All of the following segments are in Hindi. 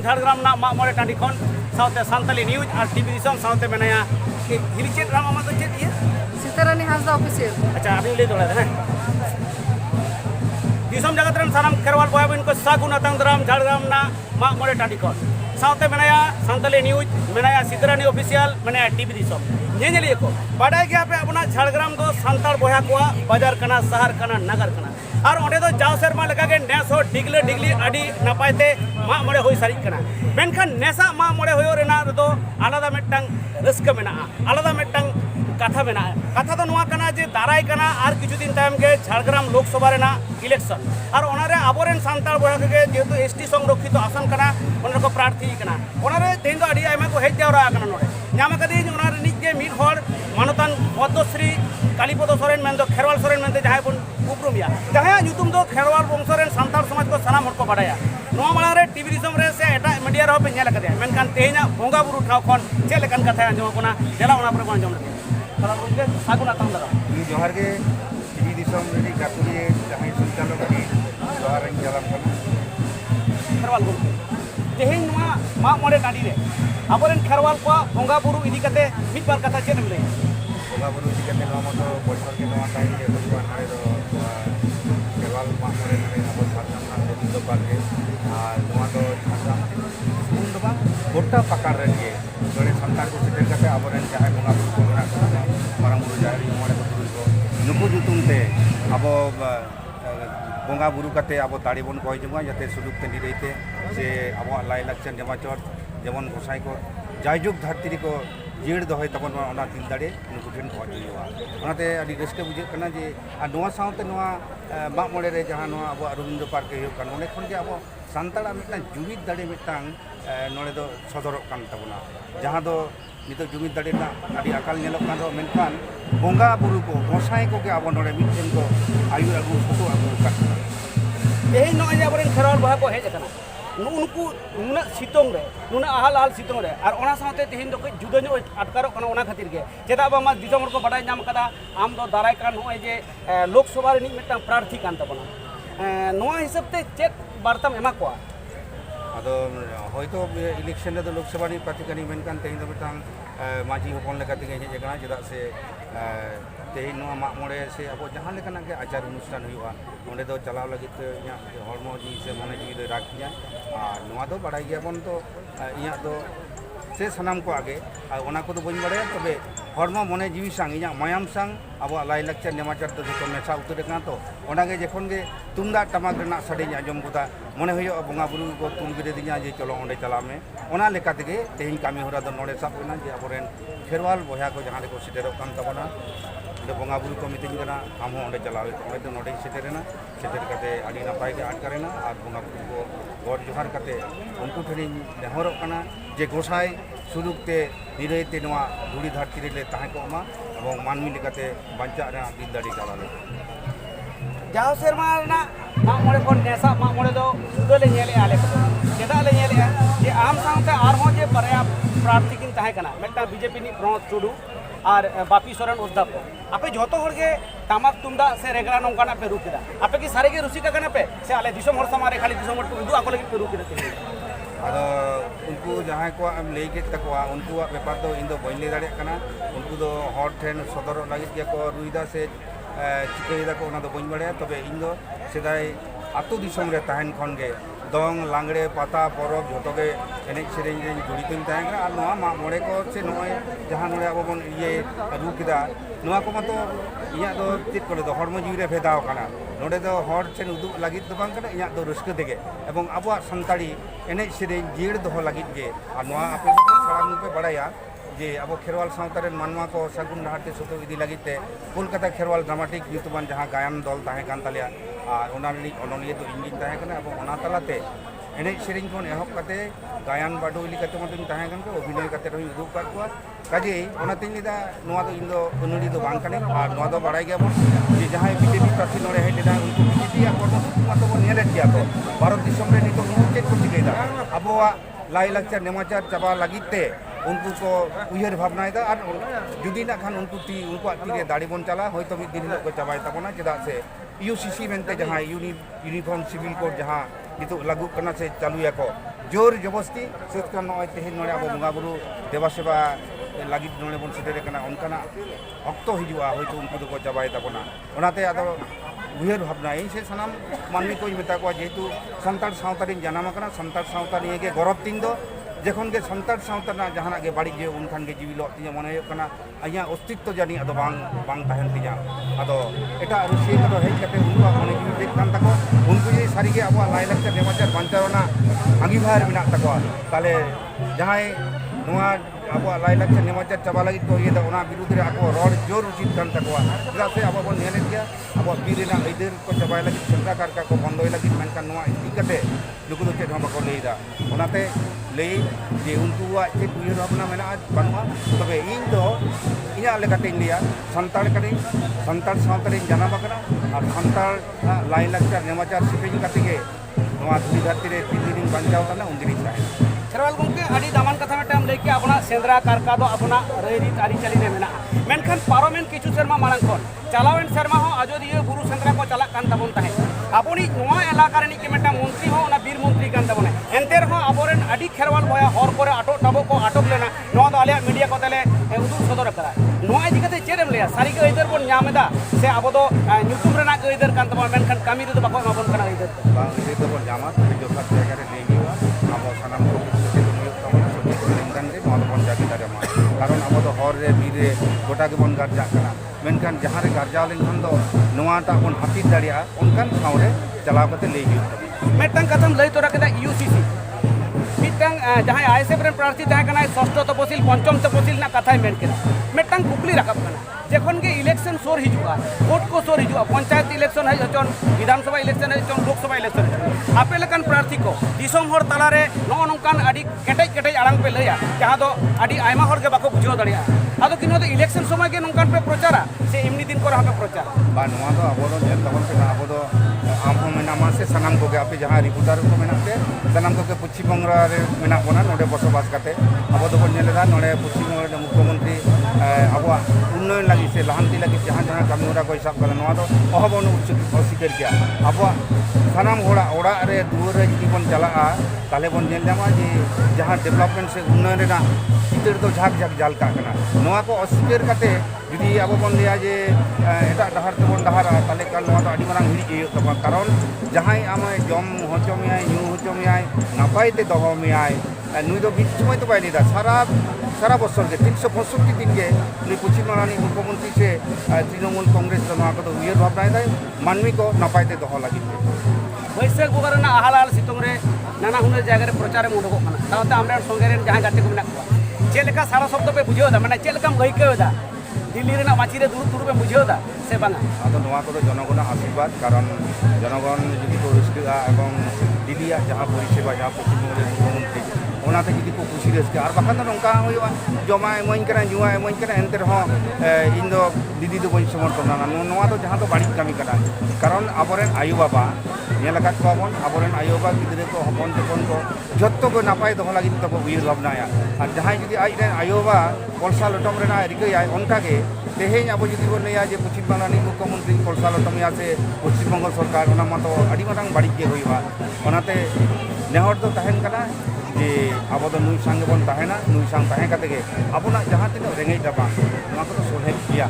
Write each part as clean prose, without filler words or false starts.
झाड़ग्राम ना मा मोड़े टाँडी खन साउते सांताली न्यूज और टीवी दिसम साउते मेनाया हिली चेत राम आमा तो चेत ये सीतारानी हांसदा ऑफिशियल। अच्छा अभी ले दौड़ा है दिसम जगत रन सानाम खेरवाल बॉय बिन को सागुन अतंग दराम झाड़ग्राम ना मा मोड़े टाँडी खन साउते मेनाया सांताली न्यूज मेनाया सीतारानी ऑफिशियल मेनाया टीवी दिसम ñeñeliye ko baday gya pe apna Jhargram दो santal boya ko bazar kana sahar kana nagar kana और ओंडे दो जाव सेरमा लगा के नेसो डिगले डिगली अडी नपायते मा मोड़े होई सारी कना मेनखान नेसा मा मोड़े होयो रेना दो आलादा मिटटांग रस्क मेना आलादा मिटटांग कथा मेना कथा तो नुआ कना जे दाराय कना और किछु दिन टाइम के झाड़ग्राम लोकसभा रेना इलेक्शन और ओनारे आबोरेन सांताल बोया के जेतु एसटी संरक्षित आसन कना ओनरे को प्रार्थी कना ओनारे तेन दो अडी आयमा को हेज जावरा कना नोडे ᱧᱟᱢ ᱠᱟᱫᱤᱧ ᱚᱱᱟᱨᱮ ᱱᱤᱡ ᱜᱮ ᱢᱤᱫ ᱦᱚᱲ ᱢᱟᱱᱚᱛᱟᱱ ᱯᱚᱫᱽᱢᱚᱥᱨᱤ ᱠᱟᱞᱤᱯᱚᱫᱚ ᱥᱚᱨᱮᱱ ᱢᱮᱱᱫᱚ ᱠᱷᱮᱨᱣᱟᱞ ᱥᱚᱨᱮᱱ ᱢᱮᱱᱛᱮ ᱡᱟᱦᱟᱸᱭ ᱵᱚᱱ ᱩᱯᱨᱩᱢᱮᱭᱟ ᱡᱟᱦᱟᱸᱭᱟᱜ ᱧᱩᱛᱩᱢ ᱫᱚ ᱠᱷᱮᱨᱣᱟᱞ ᱵᱚᱝᱥᱚ ᱨᱮᱱ ᱥᱟᱱᱛᱟᱲ ᱥᱚᱢᱟᱡᱽ ᱠᱚ ᱥᱟᱱᱟᱢ ᱦᱚᱲ ᱠᱚ ᱵᱟᱰᱟᱭᱟ ᱱᱚᱣᱟ ᱢᱟᱲᱟᱝ ᱨᱮ ᱴᱤᱵᱷᱤ ᱫᱤᱥᱚᱢ ᱨᱮ ᱥᱮ ᱮᱴᱟᱜ ᱢᱤᱰᱤᱭᱟ ᱨᱮᱦᱚᱸ ᱯᱮ ᱧᱮᱞ ᱟᱠᱟᱫᱮᱭᱟ ᱢᱮᱱᱠᱷᱟन ᱛᱮᱦᱮᱧᱟᱜ ᱵᱚᱸᱜᱟ ᱵᱩᱨᱩ ᱴᱷᱟᱶ ᱠᱷᱚᱱ ᱪᱮᱫ ᱞᱮᱠᱟᱱ ᱠᱟᱛᱷᱟᱭ ᱟᱸᱡᱚᱢᱚᱜ ᱠᱟᱱᱟ ᱫᱮᱞᱟ ᱚᱱᱟ ᱯᱚᱨᱮ ᱵᱚᱱ ᱟᱸᱡᱚᱢ ᱞᱮᱜᱮ ᱛᱟᱦᱞᱮ ᱜᱚᱢᱠᱮ ᱥᱟᱹᱜᱩᱱ ᱟᱛᱟᱝ ᱫᱟᱨᱟᱢ जोहार के टीवी दिसम रे गातुरी जहां संचालक की जोहार इन जालाम कना खेरवाल गमके तेहेñ ᱱᱚᱣᱟ ᱢᱟᱜ ᱢᱚᱬᱮ ᱴᱟᱺᱰᱤ ᱨᱮ ᱟᱵᱚᱨᱮᱱ ᱠᱷᱮᱨᱣᱟल ᱠᱚᱣᱟᱜ ᱵᱚᱸᱜᱟ ᱵᱩᱨᱩ ᱤᱫᱤ ᱠᱟᱛᱮ ᱢᱤᱫ ᱵᱟᱨ ᱠᱟᱛᱷᱟ ᱪᱮᱫ ᱮᱢ ᱞᱟᱹᱭᱟ बोगा बुरु चिकते नवा मतो बोछर के नवा टाइम रे भगवान रे दो केवल मामरे रे अब झारखंड ना गोविंद पार्के और नवा तो झारखंड सुंद बा गोटा पकार रे के जोड़े संतार को सेटेल करते आबोरेन जहां बोगा बुरु को मेना मारंग बुरु जारी मोड़े को बुरु को नुकु जुतुम ते अब बोगा बुरु करते अब दाड़ी बन कोई जुमा जते सुलुक ते निरेते से अब लाई लक्षण जमाचर जेमन गोसाई को जायजुग धरती को जीड़ दोहय तबन ओना दिल दाड़े नुकु ठेन पहुंचुआ ओनाते अडी रस्के बुझे कना जे आ नोआ साउते नोआ माग मोड़े रे जहां नोआ अब रविंद्र पार्क के हुयो कन ओने खन जे अब सांताड़ा मिटना जुमिद दाड़े मिटांग नोड़े दो सदरक कान तबना जहां दो नितो जुमिद दाड़े ना अडी अकाल नेलक कान दो मेनखान बोंगा बुरु को गोसाई को के अब नोड़े मिटन को आयु अगु फोटो अगु कान तेहेñ नोय जे आबोरेन खेरवाल बहा को हेज अकना उनको नुना सितोंग रे नुना आहल आहल सितोंग रे और ओना साथे तेहेñ दो कई जुदा ᱧᱚᱜ अटकारो कना ओना खातिर के चेदा बामा दिसम हर को बाडाय ᱧᱟᱢ कदा आम दो दाराय कान नोय जे लोकसभा रे मिदटां प्रार्थी कान तबना नोआ हिसाब ते चेक बार्ताम एमा कोआ अदो होयतो इलेक्शन रे लोकसभा री प्रार्थी कनी मेनकान तेहेñ दो मिटांग माजी होपन लेका तेगे हेज कना चेदा से तेहेñ नोआ माग मोड़े से अब जहां लेकाना के आचार अनुष्ठान हुआ ओंडे दो चलाव लगित इया हरमो जी से मने जी दो राखिया और नोआ दो बाडाय गया बन तो इया दो से सनाम को आगे और ओना को तो बन बाड़ाया तबे हरमो मने जीवी सांग इया मायाम सांग अब लाई लक्चर नेमाचार तो जो मेसा उतर कना तो ओना के जखन के तुमदा टमाक रेना साडे आंजम कोदा मने होयो बोंगा बुरु को तुल गिरे दिया जे चलो ओंडे चला में ओना लेका तेगे तेहेñ कामी होरा दो नोडे साब होना जे आबोरेन खेरवाल बोया को जहां को सिटेरो कान तबना तो बोंगा बुरु को मिटिंग कना हम ओंडे चलावे ओंडे तो नोडे सिटेरेना सिटेर कते आडी नापाय के आटकारेना और बोंगा बुरु को गॉड जोहार कते उनको ठेनी नेहरक कना जे गोसाई सुलुकते निरयते नवा धुड़ी धरती रे ताहे को मा एवं मानमी लेकाते बांचा रे दिल दाड़ी चलावे जाव सेरमा ना माग मोड़े कोन नेसा माग मोड़े दो जुदा ले ñele आले को चेदा ले ñele जे आम साउते आरहो जे बरया प्रार्थी किन ताहे कना मेटा बीजेपी नि प्रमोद टुडू और बापी सोरेन उद्दाप आपे जोतो हर के टामाक तुमदा से रेगड़ा नोंकाना पे रुकिदा आपे की सारे के रुसिका कना पे से आले दिसम हर समारे खाली दिसम हर उदु आको लगी पे रुकिदा अदो उनको जहां को हम ले के तकवा उनको व्यापार तो इन दो बइन ले दाड़े कना उनको दो हॉट ठेन सदर लगित के को रुइदा से चिकईदा को ओना दो बइन बाड़े तबे इन दो सेदाय आतो दिसम रे ताहन खन गे दंग लांगड़े पाता परब जोतो के एनेज सेरेñ रे जुड़ितन ताहन और नोआ माग मोड़े को से नोय जहां नोड़े अब बन ये रु किदा नोआ को मतो इया दो चित को दो हरमो जीव रे भेदाव कना नोडे दो हर ठेन उदुग लागित दो बांग कना इया दो रस्क तेगे एवं आबो संताड़ी एनेज सेरेñ जीड़ दो लागित गे और नोआ आपे साराम पे बड़ाया जे अब खेरवाल सावतारे मानवा को सगुन नाहते सुतो इदी लगिते कोलकाता खेरवाल ड्रामाटिक युतुबान जहां गायन दल ताहे कान तालिया और ओनाली ओनलिए तो इंजिन ताहे कना अब ओना तलाते एनेज सेरेñ कोन एहब कते गायन बाडोइली कते मतिन ताहे कन के अभिनय कते रही उदुग का कुआ काजे ओना तिन लिदा नोआ तो इन दो उनुड़ी दो बांग कने और नोआ दो बड़ाई गया बन जे जहां बीजेपी प्रार्थी नोड़े हेड लेदा उनको बीजेपी या कर्मसूची मतो बन नेले दिया तो भारत दिसम रे नितो उनको चेक को दिलेदा अबवा लाई लक्चर नेमाचार चबा लगिते उनको को उयर भावना और जुदी ना खान उनको ती दाड़ी बन चला हो तो दिन को चाबाई तबना चेदा से यूसीसी मेनते जहां यूनिफॉर्म सिविल कोड जहां नितो लागू करना से चालू को जोर जबरस्ती सेटकान नय तेहेन नोडे अब बंगा बुरु देवा सेवा लगी नोडे बन सेटेर कना उनकाना अक्तो हिजुआ होयतो उनको दो चाबाय ताबोना ओनाते आदो उयर भावना इन से सनाम मानवी को मेता को जेहेतु संतार सावता रिन जनाम कना संतार सावता निये के गौरव तीन दो जखन के संतार सावता ना जहाना के बाड़ी जे उनखान के जीविलो तिया मने कना आया अस्तित्व जानी आदो बांग ताहेन तिया आदो एटा रुसिया कदो हेज कते उनको मने जीवि देख कान ताको उनको जे सारी के अब लाई लगते नेमाचार बांचावना अंगीभार बिना ताको ताले जहाय नोआ अब लाई लगते नेमाचार चाबा लगी तो ये ओना विरुद्ध रे आको रोड जोर उचित कान ताको चेदा से अब बन नेले दिया अब बीरेना इधर को चाबाय लगी सेंट्रा कारका को बंदोय लगी मेनकान नोआ इति कते नुकु दो चेद हम बको लेदा ओनाते ले जे उनकुआ चेद उयर भावना मेना बानुआ तबे इन दो इना लेकाते लिया संतार कने संतार सावतारे जनाम कना और संतार लाई लगता नेमाचार सिपेज कते के नोआ धुरी धरती रे 3 दिन बांचाव कना उन दिन चाहे खेरवाल गमके अड़ी दामान कथा मेटाम लेके अपना सेंद्रा कारका दो अपना रैरीत आरी चली रे मेना मेनखान पारोमेन किछु शर्मा मालांग खन चालावेन शर्मा हो आजोदिया बुरु सेंद्रा को चला कान ताबोन ताहे अपनी नोआ इलाका रे निके मेटा मंत्री हो ना बीर मंत्री कान ताबोने एनते रहो अबोरेन अड़ी खेरवाल बया हर करे आटो टाबो को आटक लेना नोआ दो आलिया मीडिया को तले उदुग सदर करा नोआ इदि कते चेदम लेया सारी के इधर बोन न्यामेदा से अबो दो न्यूटुम रेना के इधर कान ताबोन मेनखान कामी रे दो बाको माबोन कना इधर बांग इधर दो बोन जामा तबे जोखा जायगा रे लेगिवा अब सनाम को कारण अब तो हर रे बीर रे गोटा के बन गार्जा कना मेनखान जहां रे गार्जा लेनखान दो नोआटा बन हातिद दाड़िया उनकान ठाव रे चलाव कते लेई हियो मेटंग कथम लई तोरा केदा यूसीसी मिटंग जहां आईएसएफ रे प्रार्थी ताहे कना षष्ठ तपसिल पंचम तपसिल ना कथाय मेन केदा मेटंग कुकली रकब कना जखन के इलेक्शन सोर हिजुआ वोट को सोर हिजुआ पंचायत इलेक्शन है जचन विधानसभा इलेक्शन है जचन लोकसभा इलेक्शन आपे लेकन प्रार्थी को दिसोम हर तालारे नो नोंकान आडी केटेज केटेज आड़ांग पे लया जहां दो आडी आयमा हर के बाको बुझो दड़िया आदो किनो दो इलेक्शन समय के नोंकान पे प्रचारा से इमनी दिन को पे प्रचार बा नोआ दो अब दो जेल तबन पे अब दो आम हो मेना मासे सनाम को के आपे जहां रिपोर्टर को मेनाते सनाम को के पश्चिम बंग रे मेना कोना नोडे बसबास काते अब दो बन नेलेदा नोडे पश्चिम बंग रे मुख्यमंत्री अब उन्नयन लगी से लहांती लगी जहां जहां कमी होरा को हिसाब कर नोआ दो अहबन उचित किया अब सनाम होड़ा ओड़ा रे दुवर रे जी बन चला ताले बन नेल जामा जे जहां डेवलपमेंट से उन्नयन रेना चितर तो झाक झाक जालका कना नोआ को अस्वीकार काते जुदी अब बन लिया जे एटा डहार तबन डहार ताले का नोआ तो आडी मारंग हिड़ी जे तबा कारण जहां आम जम होचो मियाय न्यू होचो मियाय नापाय ते दहो मियाय नुई दो बीच समय तो बाय लेदा सारा बছর के 365 दिन के नुई पश्चिम बंगाली मुख्यमंत्री से तृणमूल कांग्रेस नोआ को उयर भावना दाय मानवी को नापाय ते दहो लागि बैसाख बगर ना आहाल सितुंग रे नाना हुनर जगह रे प्रचार में उडोक कना तावते आमरे संगे रे जहां गाते को मेना को चेलका सारा शब्द पे बुझियो दा माने चेलकाम गइकेयो दा दिल्ली रे ना माची रे दूर दूर पे बुझियो दा से बांगा आदो नोआ को जनगण आशीर्वाद कारण जनगण जदि को रस्का एवं दिल्ली जहां परिसेवा जहां पश्चिम बंगाल मुख्यमंत्री ओनाते जदि को खुशी रस्का और बाखान तो नंका होइवा जमा एमन करा जुआ एमन करा एंते रहो इन दो दीदी दो बन समर्थन ना नोआ तो जहां तो बाड़ी कमी करा कारण आबोरेन आयु बाबा नेलकात कोबन आबोरेन आयु बाबा गिदरे को हपन तपन को जत्तो को नापाय दहो लागि तो उयर भावनाया और जहां जदि आज रे आयु बाबा कोलसा लटम रेना रिकय उनका के तेहें अब जुदी बन लिया जे पश्चिम बंगाल मुख्यमंत्री कोलसा लटम से पश्चिम बंगाल सरकार ओना मातो आडी मारंग बाड़ी के होइबा ओनाते नेहर तो तहन कना जे अब तो नुई संगे बन तहना नुई संग तहे कते के अबना जहां तीन रेंगे जाबा नोआ को सोहे किया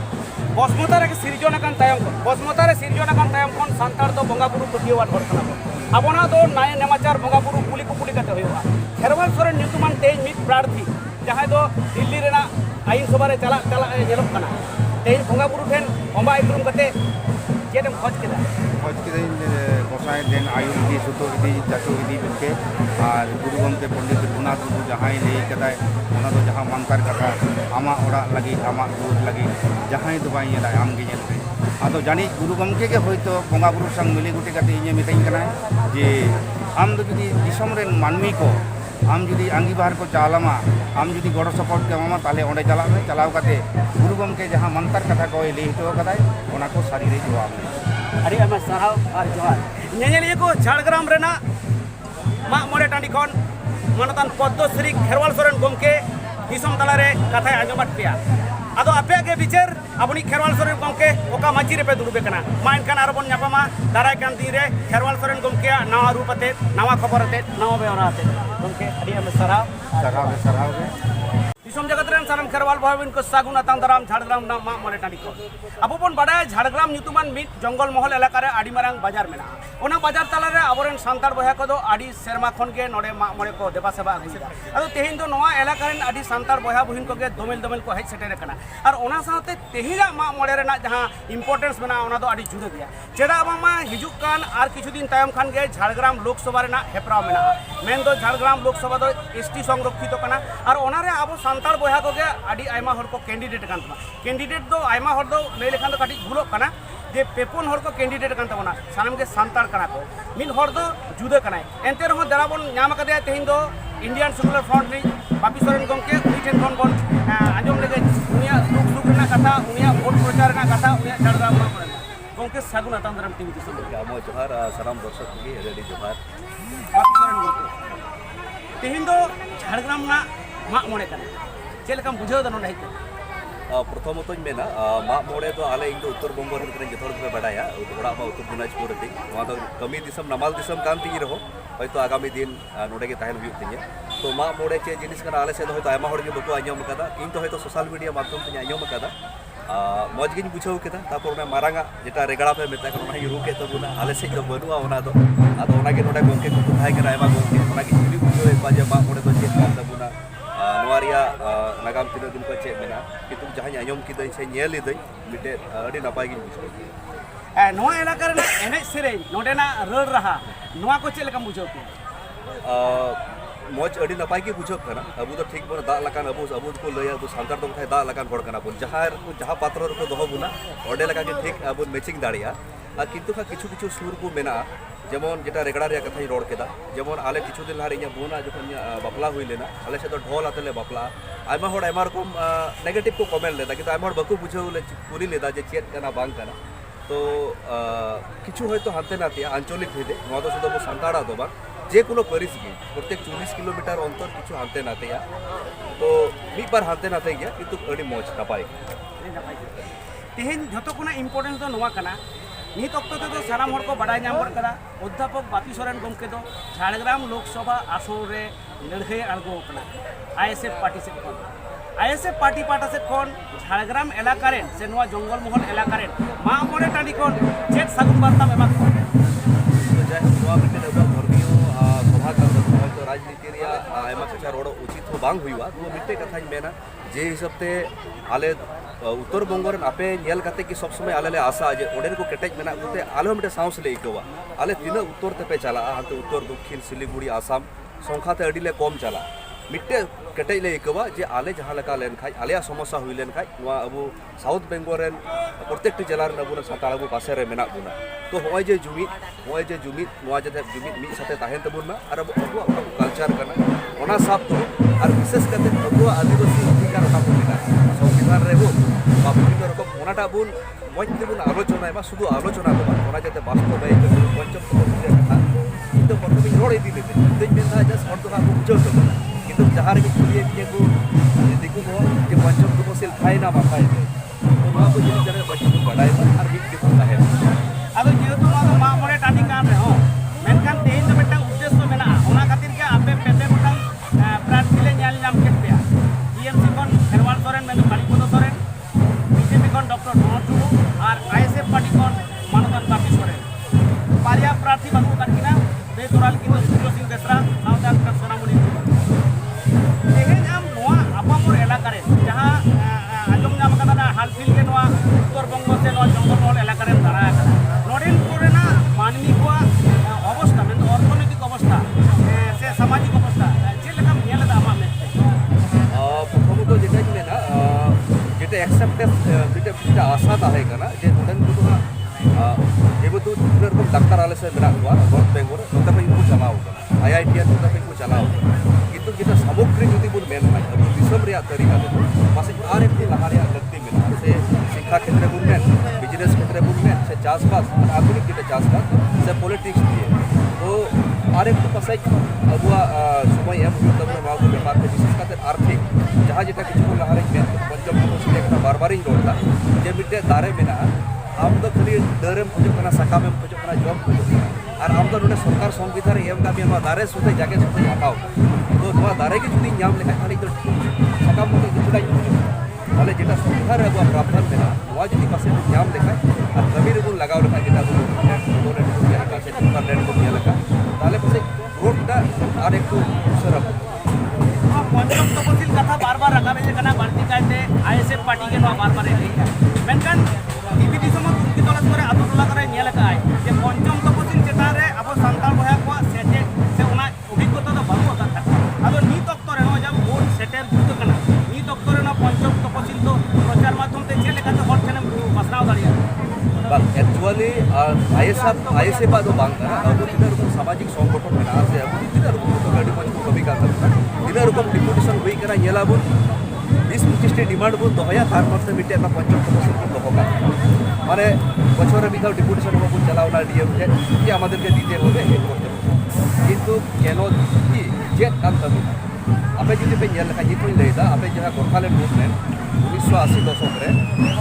बसमता रे सिरजोना कान तायम बसमता रे सिरजोना कान तायम कोन संतार तो बंगा बुरु पटियवान हर कना अबना दो नाय नेमाचार बंगा बुरु पुली को पुली कते होइबा खेरवाल सोरेन न्यूतुमान तेज मित प्रार्थी जहां दो दिल्ली रेना आईन सभा रे चला जेलक कना तेज बंगा बुरु ठेन ओंबा इकरुम कते जेदम खोज के गोसाई देन आयु इदी सुतो इदी चाचो इदी बिके और गुरु गमके पंडित रघुनाथ गुरु जहां ले कदाय ओना तो जहां मानकार कथा आमा ओड़ा लगी आमा दूर लगी जहां तो बाई ला आम गे जेल आदो जानी गुरु गमके के होयतो बंगा बुरु संग मिली गुटी कते इने मिताइन कना जे आम तो जुदी दिसम रे मानवी को आम जुदी अंगीभार को चालामा आम जुदी गड़ सपोर्ट के मामा ताले ओंडे चला में चलाव कते गुरु गमके जहां मानकार कथा को ले हितो कदाय ओना को सारी रे जवाब अरे आमा साराव और जोहार नेनेलिया को झाड़ग्राम रेना मा मोड़े टांडी खन मानतान पद्मश्री खेरवाल सोरेन गमके दिसम तलारे कथा आंजमात पेया ᱟᱫᱚ ᱟᱯᱮᱭᱟᱜ ᱜᱮ ᱵᱤᱪᱟᱹᱨ ᱟᱵᱚᱱᱤᱡ ᱠᱷᱮᱨᱣᱟᱞ ᱥᱚᱨᱮᱱ ᱜᱚᱢᱠᱮ ᱚᱠᱟ ᱢᱟᱹᱪᱷᱤ ᱨᱮᱯᱮ ᱫᱩᱲᱩᱵᱮ ᱠᱟᱱᱟ ᱢᱟ ᱮᱱᱠᱷᱟᱱ ᱟᱨᱵᱚᱱ ᱧᱟᱯᱟᱢᱟ ᱫᱟᱨᱟᱭ ᱠᱟᱱ ᱫᱤᱱ ᱨᱮ ᱠᱷᱮᱨᱣᱟᱞ ᱥᱚᱨᱮᱱ ᱜᱚᱢᱠᱮᱭᱟᱜ ᱱᱟᱣᱟ ᱨᱩᱯ ᱟᱛᱮᱫ ᱱᱟᱣᱟ ᱠᱷᱚᱵᱚᱨ ᱟᱛᱮᱫ ᱱᱟᱣᱟ ᱵᱮᱣᱨᱟ ᱟᱛᱮᱫ ᱜᱚᱢᱠᱮ ᱟᱹᱰᱤ ᱟᱭᱢᱟ ᱥᱟᱨᱦᱟᱣ ᱥᱟᱨᱦᱟᱣ ᱜᱮ दिसम जगत रेन सानम खेरवाल भाई को सागुन आतां दाराम झाड़ग्राम ना मा मरे टाँडी को अब बन बाडाय झाड़ग्राम ᱧᱩᱛᱩᱢᱟᱱ मिट जंगल महल एलाका रे आडी मारांग बाजार मेना ओना बाजार ताला रे आबोरेन सांतार बया को दो आडी सेरमा खन के नोडे मा मरे को देबा सेवा आगुदा अदो तेहिन दो नवा एलाका रेन आडी सांतार बया बहिन को के दोमेल दोमेल को हेज सेटेरे कना और ओना साथे तेहिना मा मरे रेना जहां इंपोर्टेंस मेना ओना दो आडी जुदा गया चेदा बामा हिजुक कान आर किछु दिन तायम खान गे झाड़ग्राम लोकसभा रेना हेपराव मेना मेन दो झाड़ग्राम लोकसभा दो एसटी संरक्षित कना और ओना रे आबो सांतार बया को के आडी आयमा हर को कैंडिडेट कान तमा कैंडिडेट दो आयमा हर दो ले लेखान दो काटी भूलो कना जे पेपुन हर को कैंडिडेट कान तबना सानम के सांतार कना को मिन हर दो जुदा कना एंते रहो दराबन ᱧᱟᱢ कदे तेहिन दो इंडियन सेकुलर फ्रंट री बापी सोरेन गमके उनी ठेन खन बन आंजम लेगे उनिया दुख सुख रेना कथा उनिया वोट प्रचार रेना कथा उनिया झाड़ग्राम मा पड़े गमके सागुन आतां दाराम टीवी दिसम आमो जोहार साराम दर्शक की रेडी जोहार बापी सोरेन गमके तेहिन दो झाड़ग्राम ना मा मोड़े कना चेल कम बुझाव द नोडे हित प्रथमत मेना माग मोड़े तो आले इन उत्तर बंग जो पे बाडाया ओड़ा उत्तर दिनाजपुर रे कमी दिसम नमाल दिसम कान तीन रहो हयतो आगामी दिन नोडे के तहन हुई तीन तो माग मोड़े चे जिनिस कना आले से हयतो आयमा हर के बको आंजम कदा इन तो हयतो सोशल मीडिया माध्यम ते आंजम कदा मज गिन बुझाव केदा तापर मारांगा जेटा रेगड़ा पे मेता कना रू के तबुना आले से जो बनुआ ओना दो आदो ओना के नोडे गमके को थाय करा आयमा गमके ओना के जुली बुझाव ए बाजे माग मोड़े तो चे तबुना नवारिया नागाम तीन दिन को चेक मेना कि तुम जहां आयम की से नेल दई मिटे अडी नपाय गिन बुझाव नवा एलाका रे एने सेरे नोडेना रड़ रहा नवा को चेल कम बुझाव के मज अडी नपाय के बुझाव कना अबु तो ठीक बन दा लकान अबु को लय अबु सांतार तो थाय दा लकान हड़ कना बन जहां पात्र को दोहो बुना ओडे लका के ठीक अबु मैचिंग दाड़िया किंतु किछु किछु सुर को मेना जेमन जेटा रेगड़ा रे कथा रोड केदा जेमन आले किछु दिन लारे बोना जखन बापला हुई लेना आले से तो ढोल आतले बापला आयमा हड़ आयमा रकम नेगेटिव को कमेंट लेदा किंतु आयमा हड़ बको बुझाव ले पुरी लेदा जे चेत कना बांग कना तो किछु हयतो हानते नाते आंचलिक हेदे नवा दो सुदा सांताड़ा दो बा जे कोनो परिस गे प्रत्येक 40 किलोमीटर अंतर किछु हानते नाते या तो मी बार हानते नाते गया किंतु अडी मौज नपाय तेहेन झतो कोना इंपोर्टेंस दो नवा कना नित अक्तो तो साराम हर को बाडाय नाम कदा अध्यापक बापी सोरेन गमके दो झाड़ग्राम लोकसभा आसन रे लड़ाई आड़गो कना आईएसएफ पार्टी से खन आईएसएफ पार्टी पाटा से खन झाड़ग्राम एलाका रे से नवा जंगल महल एलाका रे मा मोड़े टाँडी खन चेक सागुन बार्ता एमा तो जाय नवा मिटे धर्मीय सभा का तो राजनीति रे आयमा कथा रोड उचित हो बांग हुईवा तो मिटे कथा मेना जे हिसाब ते आले उत्तर बंग आपे नेल काते कि सब समय आले आशा जे ओडेन को केटेज मेना उते आले मिटे सांस ले इकवा आले तीन उत्तर ते पे चला हाते उत्तर दक्षिण सिलीगुड़ी आसाम संख्याते अडिले कम चला मिटे केटेज ले इकवा जे आले जहां लका लेन खाय आले समस्या हुई लेन खाय नवा अबु साउथ बेंगल रेन प्रत्येक टी जिला रे अबु सातार अबु पासे रे मेना बुना तो होय जे जुमित नवा जे जुमित मी साथे ताहेन तबुना और अबु कल्चर कना ओना साब तो और विशेष करते अबु आदिवासी अधिकार ओना बुना संविधान रे बो बाबुनी रकम ओनाटा बुन मज तेबुन आलोचना एमा शुद्ध आलोचना दो ओना जते वास्तव है पंचम तो कथा किंतु प्रथम रोड इदी लेते तेज मेना जस हर तो बुझो तो किंतु जहां रे कुलिए के को दिकु को जे पंचम तो सिल खाय ना बापाय तो नवा को जे जरे बच्चे बड़ाय और बिक के होता है अब जेहेतु नवा मा मोड़े टाँडी कान रे हो मेनखान तेहिन तो मिटा उद्देश्य मेना ओना खातिर के आपे पेटे गोटा प्रार्थी ले ᱧᱮᱞ ᱧᱟᱢ केट पेया टीएमसी खन खेरवाल सोरेन मेन कालीपद सोरेन बीजेपी खन डॉक्टर मनोज टुडू और आईएसएफ पार्टी खन मानवतान बापी सोरेन पारिया प्रार्थी बाबू काटकिना बेतोराल की सूर्य सिंह बेसरा साउथ डॉक्टर सोनामुनि तेहेन आम नवा आपामोर एलाका रे जहां आजम नाम कदा हालफिल के नवा उत्तर बंग से नवा जंगल महल एलाका रे दारा नोडेन कोरेना मानवी को अवस्था में अर्थनैतिक अवस्था से सामाजिक अवस्था जे लेका नेल दा आमा में प्रथम तो जेटा मेना जेटा एक्सेप्टेंस जेटा आशा ताहे कना जे नोडेन को जेबतु रकम डाक्टर आले से मेना हुआ नॉर्थ बेंगल नोता पे इनको चलाओ आईआईटी नोता पे इनको चलाओ किंतु जेटा सामग्री जुदी बुन मेन ना अब दिसम रे तरीका दे पासे आर एफ लहारे लगती मेना से शिक्षा क्षेत्र बुन मेन बिजनेस क्षेत्र बुन मेन से चासबास आधुनिक जेटा चासबास से पॉलिटिक्स दिए तो आर एफ पासे अब समय एम तब नवा को व्यापार के विशेष करते आर्थिक जहां जेटा किछु लहारे मेन पंचम को से एक आबारिंग रोड़ा जे मिट्टे दारे मेना आम तो खाली डरेम खोजना साकामेम खोजना जॉब खोजना और आम तो नोडे सरकार संविधान एम का भी दारे सुते जाके सुते हटाओ तो नोआ दारे की जुदी नाम लेखा खाली तो साकाम को किछुलाई ताले जेटा संविधान रे अब प्रावधान मेना नोआ जुदी पासे नाम लेखा और कमी रे बुन लगाव लेखा जेटा बुन डोनेट को दिया का से परमानेंट को दिया लेखा ताले पासे रोडटा और एक सरब पंचम तपसिल कथा बार-बार रखाबे जे कना बाड़ती कायते आईएसएफ पार्टी के नोआ बार-बार एलिया मेनकान टीवी दिसम तुर्की तलास करे आतो टोला करे नेल काय जे पंचम तपसिल चेता रे अब संताल बया को सेटे से उना अभिज्ञता तो बाबू अका आदो नीत अक्तो रे नो जब वोट सेटेल जुत कना नीत अक्तो रे ना पंचम तपसिल तो प्रचार माध्यम ते जे लेखा तो हर ठने मसनाव दाड़िया बल एक्चुअली आईएसएफ दो बांग अब तीन रकम सामाजिक संगठन मेना से अब तीन रकम तो गाड़ी मज कमी का तीन रकम डिपुटेशन हुई करा येलाबुन 20-25 टी डिमांड बुन दोहया थार मत मिटे ना पंचम तपसिल को दोहका माने बछर बिधा डिपुटेशन को चलावना डीएम जे कि আমাদের के দিতে হবে হেড করতে কিন্তু কেন কি যে কাম তবে আপে যদি पे नेल का जितनी लेदा आपे जहां गोरखालैंड मूवमेंट 1980 दशक रे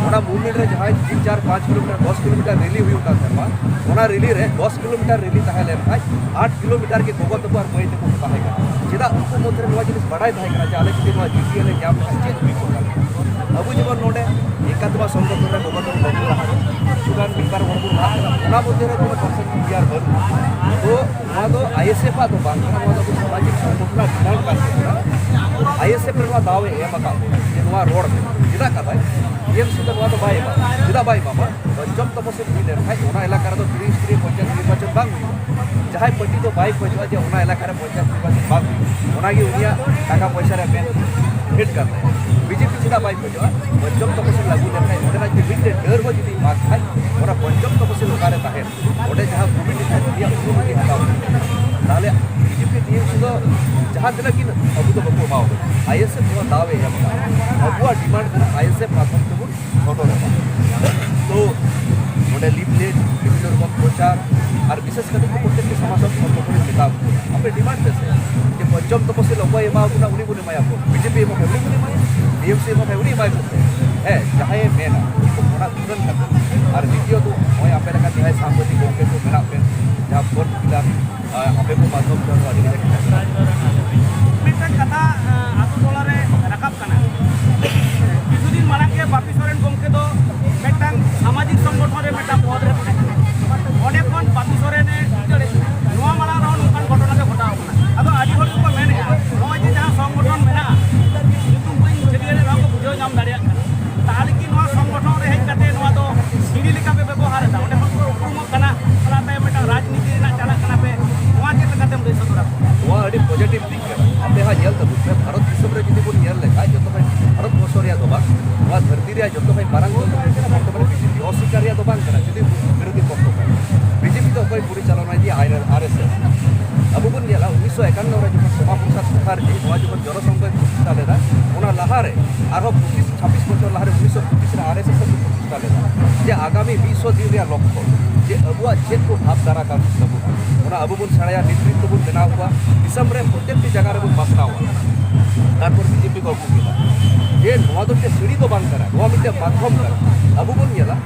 ओना मूवमेंट रे जहां 3-4-5 किलोमीटर 10 किलोमीटर रैली हुई उता था ओना रैली रे 10 किलोमीटर रैली ताहे लेन भाई 8 किलोमीटर के गोगो तबार कोई ते को ताहे का जेदा उनको मध्य नवा जिनिस बड़ाई थाहे का जाले कि नवा जीटीएल ए जाम चेक हुई को अब जीवन नोडे एकात्मा संगठन रे गोगो तो बदल रहा सुगान बिकार वरबुर ओना मध्य रे कोनो पर्सन बियार भर तो नवा तो आईएसएफ तो बांग नवा तो सामाजिक संगठन डिमांड का आईएसएफ रे दावे एम का जे नवा रोड जेदा का भाई टीएमसी तो नवा तो बाय जेदा बाय मामा पंचम तपसिल हुई ले भाई ओना इलाका रे तो 30 पंचायत निर्वाचन बांग जहां पट्टी तो बाइक पजवा जे ओना इलाका रे पंचायत निर्वाचन बांग ओना की उनिया टाका पैसा रे पेन हिट करता है बीजेपी जेदा बाइक पजवा पंचम तपसिल लागू लेखाय ओना जे बिटे डर हो जदी माग खाय ओना पंचम तपसिल ओकारे ताहे ओडे जहां कोविड दिखाय दिया उनको के हटाओ ताले बीजेपी टीएमसी तो जहां दिन की अब तो बको माओ आईएसएफ को दावे है अब वो डिमांड आईएसएफ प्राथम तो फोटो रहता तो ओडे लिपलेट विभिन्न रकम प्रचार और विशेष करके प्रत्येक के समाज संगठन नेता अपने डिमांड देसे जे पंचम तपसिल अबय एमा उना उनी बुने माया को बीजेपी एमा उनी बुने माया टीएमसी एमा उनी माया को है जहां मेना ओना तुरंत और द्वितीय तो ओय आपे लगा जहां सांगठनिक गोके को मेना पे जहां फोन किला आपे को माध्यम तो आदि मिटन कथा आतो टोला रे रकाब कना किछुदिन माना के बापी सोरेन गोमके दो मिटन सामाजिक संगठन रे मिटा पद रे ओने कोन बापी सोरेन जड़े नोआ माला रो नोकान घटना के घटाव कना अदो आदि हर को मेन है नोआ जे जहां संगठन मेना किंतु कोई छेडिया रे को बुझो नाम दाड़िया ताले की नोआ संगठन रे हेज कते नोआ दो सीडी लेका पे व्यवहार दा ओने को उपरुम कना पलाते मिटा राजनीति ना चला कना पे नोआ के कते हम देसो तोरा वो अड़ी पॉजिटिव थिंक आपे हा जेल तो बुझे भारत विश्व रे जदी को नेल लेखा जतो भाई भारत वर्ष रे दो बार वा धरती रे जतो भाई मारंग तो वर्तमान बीजेपी अस्वीकार या दो बार करा जदी विरोधी पक्ष बीजेपी तो कोई पूरी चलाना दी आरएसएस अब बुन नेला 1951 रे जब सभा प्रसाद मुखर्जी वा जब जनसंघ प्रतिष्ठा लेदा ओना लहारे आरो 26 बछर लहारे 1925 रे आरएसएस को प्रतिष्ठा लेदा जे आगामी 20 दिन रे लक्ष्य जे अबुआ चेक को भावधारा का सब ओना अब बुन छाया नेतृत्व बुन बना हुआ दिसम रे प्रत्येक जगह रे बुन बसना हुआ तारपर बीजेपी को अगुला ये नवा तो सीढ़ी तो बांध करा नवा मिटे माध्यम करा अब बुन नेला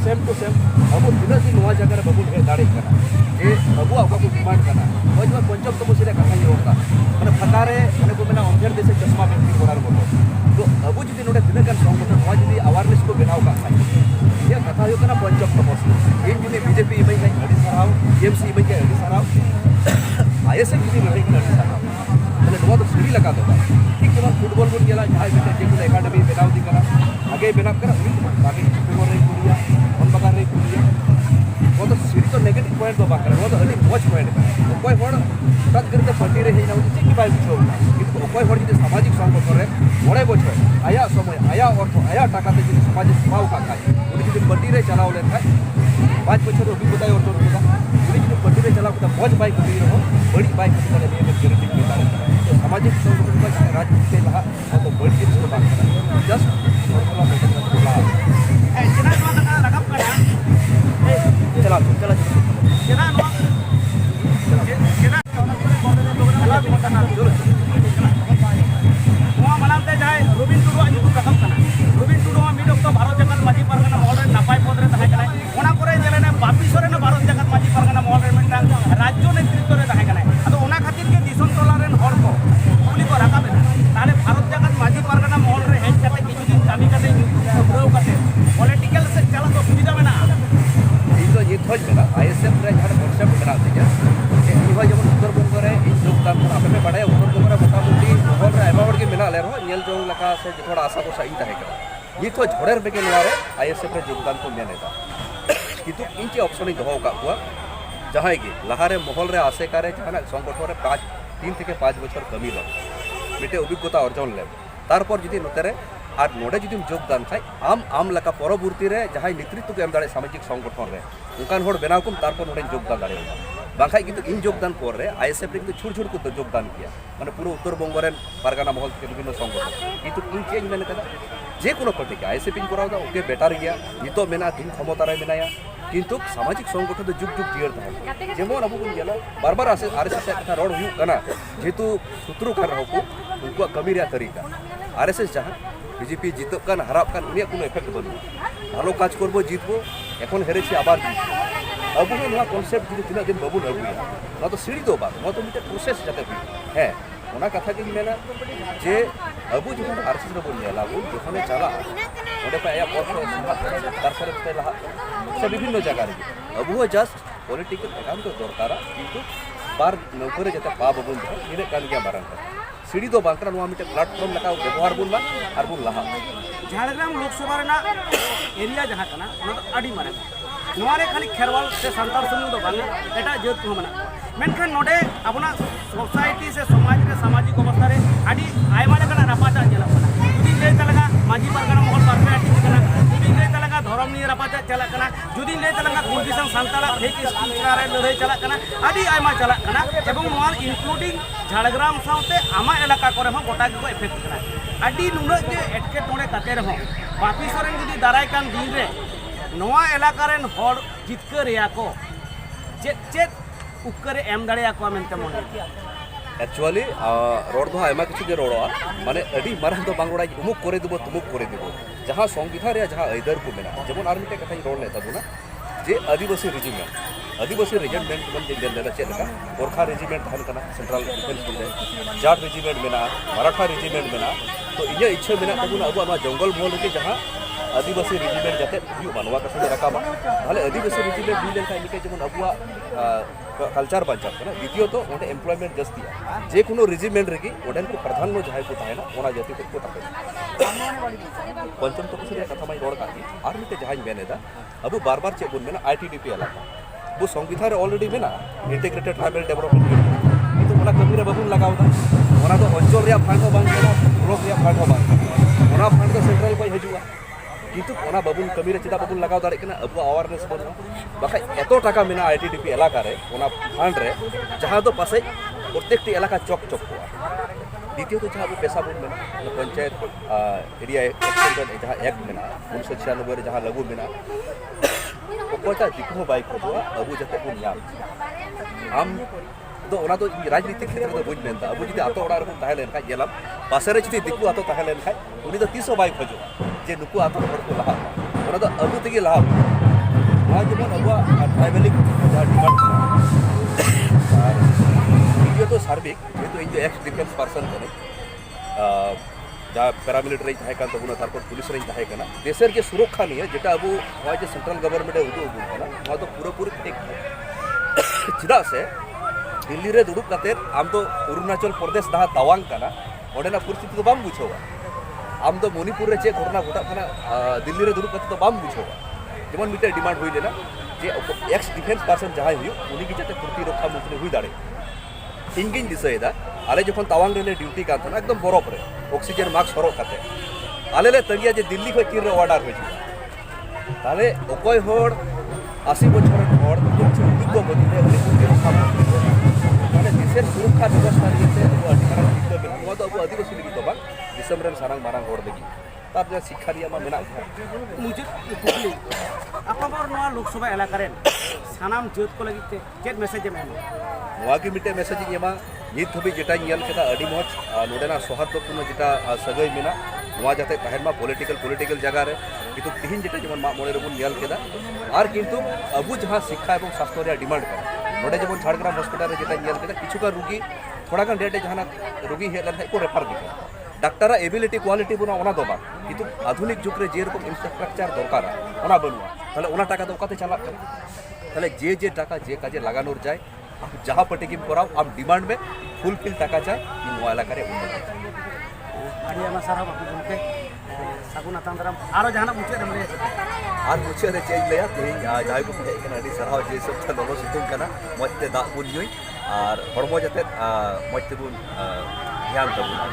सेम टू सेम अब दिन दिन नवा जगह रे बबुन हे दाड़े करा ये अब को डिमांड करना ओय जो पंचम तपसिल कथा ये होता माने फटारे माने को मेना अंधेर देशे चश्मा पेंटिंग करार बोलो तो अब जदी नोडे दिन का संगठन नवा जदी अवेयरनेस को बनाव का ये कथा हो कना पंचम तपसिल इन जदी बीजेपी इबई का अडी सराव टीएमसी इबई का अडी सराव आईएसएफ जदी लड़ाई की अडी सराव माने नवा तो सीढ़ी लगा दो ठीक जब फुटबॉल बुन गेला जहां बेटे जेकुल एकेडमी बनाव दी करा आगे बनाव करा बाकी फुटबॉल रे कुड़िया ऑन बकार रे कुड़िया वो तो सीढ़ी तो नेगेटिव पॉइंट तो बाकर वो तो अभी मौज पॉइंट है कोई हड़ तक करते पट्टी रे हिना होती कि बाय बुझो किंतु कोई हड़ जे सामाजिक संगठन रे बड़े बछो आया समय आया अर्थ आया टाका ते जे सामाजिक सेवा का खाय उनी जे पट्टी रे चलाव ले खाय 5 बछर अभिज्ञता और तो होगा उनी जे पट्टी रे चलाव का मौज बाइक करी रहो बड़ी बाइक करी ले ये गारंटी देता है तो सामाजिक संगठन का राजनीति से लहा तो बड़ी चीज को बात करा जस्ट फॉर्मूला मेंटेन करना ए जेना नोआ कथा रकाब कना चला जेना नोआ जेना नोआ मानते जाए रविन टुडू आनी तो कथम कना रविन टुडू मा मिड ऑफ द ले रहो नेल जोंग लका से थोड़ा आशा को सही तहे करा ये तो झोड़ेर बेके नवारे आईएसएफ रे योगदान को मेनेदा किंतु इनके ऑप्शन दोहो का हुआ जहाँ की लहारे महल रे आसे कारे जहाँ संगठन रे 3 থেকে 5 বছর कमी लो मिटे अभिज्ञता अर्जन ले तारपर जुदी नोतेरे और नोडे जुदी योगदान खाई आम लका परवर्ती रे जहाँ नेतृत्व को एम दाड़े सामाजिक संगठन रे उनकान होड़ बेनाव कुम तारपर नोडे योगदान दाड़े बाखाई किंतु इन योगदान पर रे आईएसएफ रे किंतु छुड़ को योगदान किया माने पूरा उत्तर बंग रे पारगाना महल के विभिन्न संगठन किंतु इन चेंज मेने कदा जे कोनो पार्टी के आईएसएफ इन कराव दा ओके बेटार गया नितो मेना दिन क्षमता रे मेनाया किंतु सामाजिक संगठन तो जुग जुग जीयर था जेमन अब बन गेला बार बार आरएसएस कथा रोड हुई कना जेतु सूत्रु कर रहो को उनको कमी रे तरीका आरएसएस जहां बीजेपी जितब कान हराब कान उनिया कोनो इफेक्ट बनु भालो काज करबो जीतबो एखन हेरेछि आबार अब नवा कॉन्सेप्ट जुदी तिना दिन बाबू नगुया ना तो सीढ़ी दो बात ना तो मिटे प्रोसेस जाते हुई है ओना कथा के मेना जे अब जो आरएसएस रे बन गेला वो जखने चला ओडे पे या पथ तारपरे पे लहा से विभिन्न जगह रे अब वो जस्ट पॉलिटिकल अकाउंट तो दरकार किंतु बार नौकरी जते पा बबुन इने कान गया मारन सीढ़ी दो बांकरा नवा मिटे प्लेटफॉर्म लगा व्यवहार बुन मा और बुन लहा झाड़ग्राम लोकसभा रेना एरिया जहाँ कना ओना तो अड़ी मारे नोरे खाली खेरवाल से संताल सुमुंग दो बांगे एटा जेत को मना मेनखान नोडे अपना सोसाइटी से समाज रे सामाजिक अवस्था रे अड़ी आयमा लेकना रापाचा चला पना जुदी ले तलगा माजी परगना महल पार्टी कना जुदी ले तलगा धर्म नि रापाचा चला कना जुदी ले तलगा कुंदिसं संताला फेक स्कूल रे लड़ाई चला कना अड़ी आयमा चला कना एवं नोआ इंक्लूडिंग झाड़ग्राम साउते आमा इलाका करे हम गोटा को इफेक्ट कना अड़ी नुना जे एटके टोड़े काते रहो बापी सोरेन जुदी दाराय कान दिन रे नोआ इलाका रेन हर जितकर रिया को चेत उपकरे एम दाड़िया को मेनते मोने एक्चुअली रोड दो आयमा किछु जे रोडा माने अडी मारन तो बांगोड़ा उमुक करे देबो तुमुक करे देबो जहां संविधान रे जहां ऐदर को मेना जेमन आर मिटे कथा रोड लेता बुना जे आदिवासी रेजिमेंट मन जे लेला चेलका गोरखा रेजिमेंट थान कना सेंट्रल डिफेंस के जाट रेजिमेंट मेना मराठा रेजिमेंट मेना तो इया इच्छा मेना तबुना अब जंगल महल के जहां आदिवासी रेजिमेंट जाते हुई मानवा कथा रकाबा ताले आदिवासी रेजिमेंट हुई लेखा इनके जेमन अबुआ कल्चर बांचा कना द्वितीय तो ओंडे एम्प्लॉयमेंट जस्ती जे कोनो रेजिमेंट रेगी ओडन को प्रधान नो जहाय को ताहेना ओना जाति को ताके पंचम तो कुछ कथा माई रोड काकी आर मिटे जहाय मेनेदा अब बार बार चे बुन मेना आईटीडीपी इलाका वो संविधान ऑलरेडी मेना इंटीग्रेटेड ट्राइबल डेवलपमेंट तो ओना कमी रे बाबुन लगावदा ओना तो अंचल रे फांड बांग केना ब्लॉक रे फांड बांग ओना फांड तो सेंट्रल को हजुआ किंतु ओना बाबुन कमी रे चिदा बाबुन लगाव दाड़े कना अब अवेयरनेस बनो बाखा एतो टाका मेना आईटीडीपी इलाका रे ओना फंड रे जहां दो पासे प्रत्येकटी इलाका चौक चौक को द्वितीय तो जहां पैसा बुन मेना पंचायत एरिया एक्सटेंशन जहां एक्ट मेना 1996 रे जहां लागू मेना ओकोटा दिखो बाइक को अब जते बुन याम आम तो ओना तो राजनीतिक क्षेत्र में बुझ मेनता अब जुदी आतो ओड़ा रे ताहे लेन का गेलाम पासे रे जुदी दिकु आतो ताहे लेन का उनी तो 300 बाइक खजो जे नुकु आतो हर को लहा ओना तो अब तेगे लहा आ जेमन अब ट्राइबलिक जहां डिमांड और वीडियो तो सार्विक जेतो इन एक्स डिफेंस पर्सन कने जहाँ पैरामिलिटारी ताहे कान तबुना तारपर पुलिस रे ताहे कना देशर के सुरक्षा नहीं है जेटा अब होय जे सेंट्रल गवर्नमेंट उदो कना वा तो पूरा ठीक चिदा से दिल्ली रे दुड़ुब काते आम तो अरुणाचल प्रदेश दहा तावांग कना ओडेना परिस्थिति तो बाम बुझोवा आम तो मणिपुर रे चे घटना घटा कना दिल्ली रे दुड़ुब काते तो बाम बुझोवा जेमन मिटे डिमांड होई लेना जे एक्स डिफेंस पर्सन जहां हुई उनी की जते प्रतिरक्षा मंत्री हुई दाड़े थिंकिंग दिसयदा आले जखन तावांग रे ड्यूटी का था एकदम बरफ रे ऑक्सीजन मास्क हरो काते आले ले तंगिया जे दिल्ली को तीर रे ऑर्डर होई ताले ओकय होड़ 80 बछर होड़ कुछ दिग्गो बदिले उनी प्रतिरक्षा मंत्री माने देशर सुरक्षा व्यवस्था रे वो अधिकार दिग्गो बेनवा तो अब आदिवासी लगी तो बा दिसंबर सारंग मारंग होड़ देगी तार जे शिक्षा रिया मा मेना मुझे कुकली आपबर नोआ लोकसभा इलाका रे सानाम जोत को लगी चेक मैसेज एम नोआ की मिटे मैसेज एमा नित हबी जेटा नियल केदा अडी मोच नोडेना सौहार्दपूर्ण जेटा सगई मेना नोआ जाते ताहेरमा पॉलिटिकल जगह रे किंतु तिहिन जेटा जेमन मा मोड़े रेबुन नियल केदा आर किंतु अबु जहां शिक्षा एवं स्वास्थ्य रे डिमांड कर नोडे जेमन झाड़ग्राम हॉस्पिटल रे जेटा नियल केदा किछु का रोगी थोड़ा गान डेटे जहां रोगी हेलन को रेफर दिखा डाक्टर एबिलिटी क्वालिटी बना ओना दो बा किंतु आधुनिक जुग रे जे रकम इंफ्रास्ट्रक्चर दरकार ओना बनुआ ताले ओना टाका दो काते चला ताले जे टाका जे काजे लागानोर जाय आप जहां पटे किम कराओ आप डिमांड में फुलफिल टाका चाय इन वाला करे ᱟᱹᱰᱤ ᱟᱭᱢᱟ ᱥᱟᱨᱦᱟᱣ ᱵᱟᱯᱩ ᱜᱚᱢᱠᱮ ᱥᱟᱹᱜᱩᱱ ᱟᱛᱟᱝ ᱫᱟᱨᱟᱢ ᱟᱨᱚ ᱡᱟᱦᱟᱱᱟᱜ ᱢᱩᱪᱟᱹᱫ ᱨᱮᱢ ᱞᱟᱹᱭᱟ ᱟᱨ ᱢᱩᱪᱟᱹᱫ ᱨᱮ ᱪᱮᱫ ᱤᱧ ᱞᱟᱹᱭᱟ ᱛᱮᱦᱮᱧ ᱡᱟᱦᱟᱸᱭ ᱠᱚ ᱦᱮᱡ ᱟᱠᱟᱱᱟ ᱟᱹᱰᱤ ᱥᱟᱨᱦᱟᱣ ᱡᱮ ᱦᱤᱥᱟᱹᱵ ᱛᱮ ᱞᱚᱞᱚ ᱥᱤᱛᱩᱝ ᱠᱟᱱᱟ ᱢᱚᱡᱽ ᱛᱮ ᱫᱟᱜ ᱵᱚᱱ ᱧᱩᱭ ᱟᱨ ᱦᱚᱲᱢᱚ ᱡᱟᱛᱮ ᱢᱚᱡᱽ ᱛᱮᱵᱚᱱ ᱫᱷᱮᱭᱟᱱ ᱛᱟᱵᱚᱱᱟ